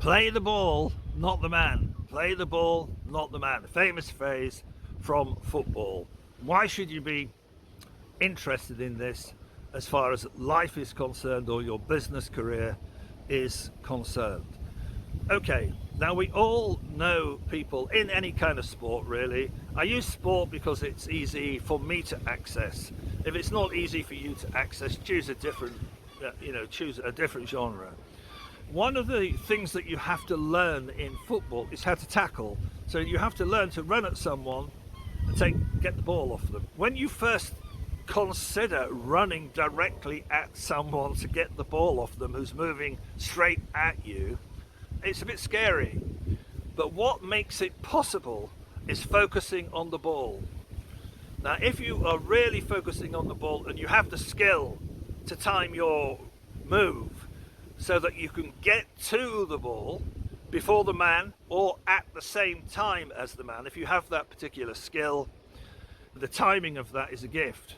Play the ball, not the man. Play the ball, not the man. A famous phrase from football. Why should you be interested in this as far as life is concerned or your business career is concerned? Okay, now we all know people in any kind of sport, really. I use sport because it's easy for me to access. If it's not easy for you to access, choose a different genre. One of the things that you have to learn in football is how to tackle. So you have to learn to run at someone and get the ball off them. When you first consider running directly at someone to get the ball off them who's moving straight at you, it's a bit scary. But what makes it possible is focusing on the ball. Now, if you are really focusing on the ball and you have the skill to time your move so that you can get to the ball before the man or at the same time as the man, if you have that particular skill, the timing of that is a gift.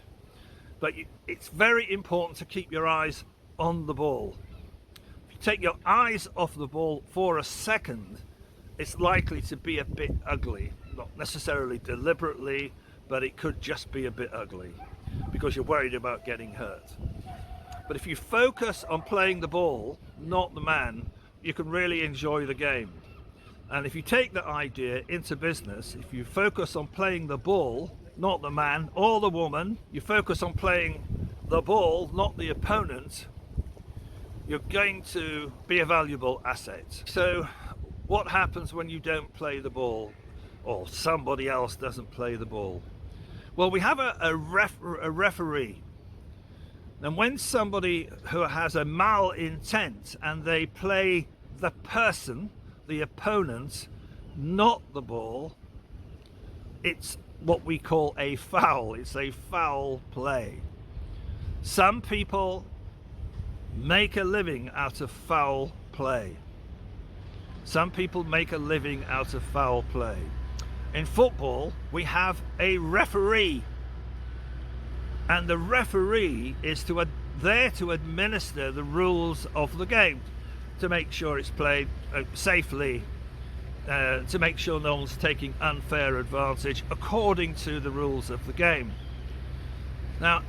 But it's very important to keep your eyes on the ball. If you take your eyes off the ball for a second, it's likely to be a bit ugly. Not necessarily deliberately, but it could just be a bit ugly because you're worried about getting hurt. But if you focus on playing the ball, not the man, you can really enjoy the game. And if you take that idea into business, if you focus on playing the ball, not the man or the woman, you focus on playing the ball, not the opponent, you're going to be a valuable asset. So what happens when you don't play the ball or somebody else doesn't play the ball? Well, we have a referee. And when somebody who has a malintent and they play the person, the opponent, not the ball, it's what we call a foul. It's a foul play. Some people make a living out of foul play. Some people make a living out of foul play. In football, we have a referee. And the referee is there to administer the rules of the game, to make sure it's played safely, to make sure no one's taking unfair advantage according to the rules of the game. Now,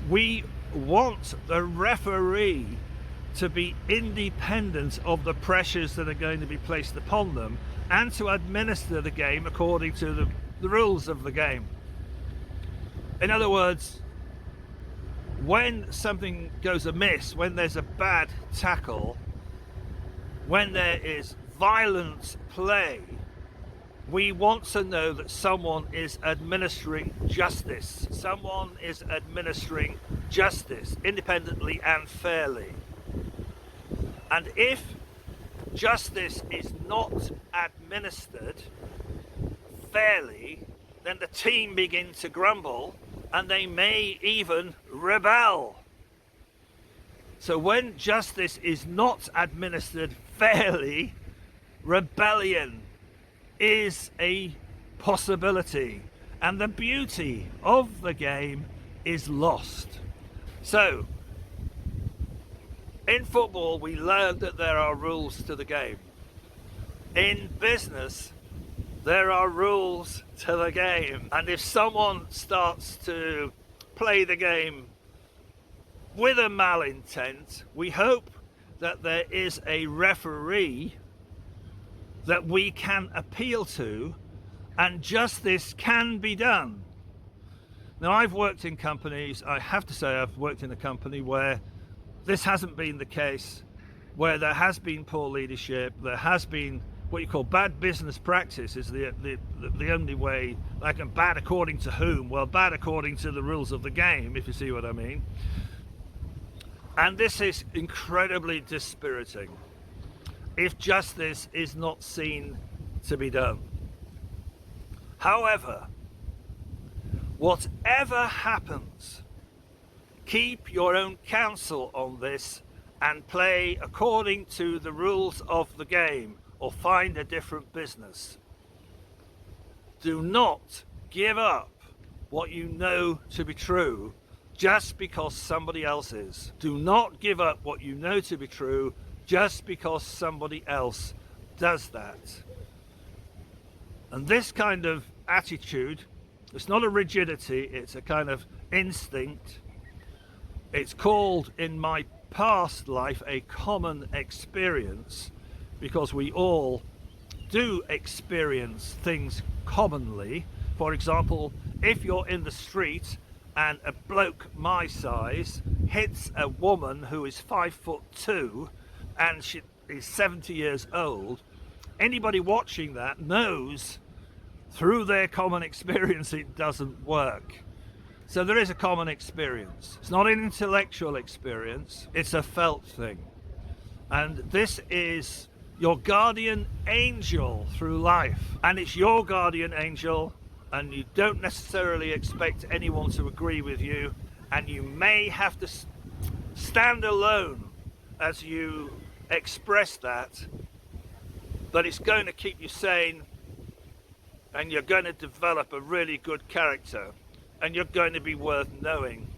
we want the referee to be independent of the pressures that are going to be placed upon them and to administer the game according to the rules of the game. In other words, when something goes amiss, when there's a bad tackle, when there is violent play, we want to know that someone is administering justice. Someone is administering justice independently and fairly. And if justice is not administered fairly, then the team begin to grumble and they may even rebel. So when justice is not administered fairly, rebellion is a possibility, and the beauty of the game is lost. So, in football, we learned that there are rules to the game. In business, there are rules to the game. And if someone starts to play the game with a malintent, we hope that there is a referee that we can appeal to and justice can be done. Now, I've worked in companies, I have to say I've worked in a company where this hasn't been the case, where there has been poor leadership, there has been what you call bad business practice is the only way, like bad according to whom? Well, bad according to the rules of the game, if you see what I mean. And this is incredibly dispiriting if justice is not seen to be done. However, whatever happens, keep your own counsel on this and play according to the rules of the game, or find a different business. Do not give up what you know to be true just because somebody else is. Do not give up what you know to be true just because somebody else does that. And this kind of attitude, it's not a rigidity, it's a kind of instinct. It's called in my past life a common experience, because we all do experience things commonly. For example, if you're in the street and a bloke my size hits a woman who is 5'2" and she is 70 years old, anybody watching that knows through their common experience it doesn't work. So there is a common experience. It's not an intellectual experience, it's a felt thing. And this is your guardian angel through life. And it's your guardian angel, and you don't necessarily expect anyone to agree with you, and you may have to stand alone as you express that, but it's going to keep you sane, and you're going to develop a really good character, and you're going to be worth knowing.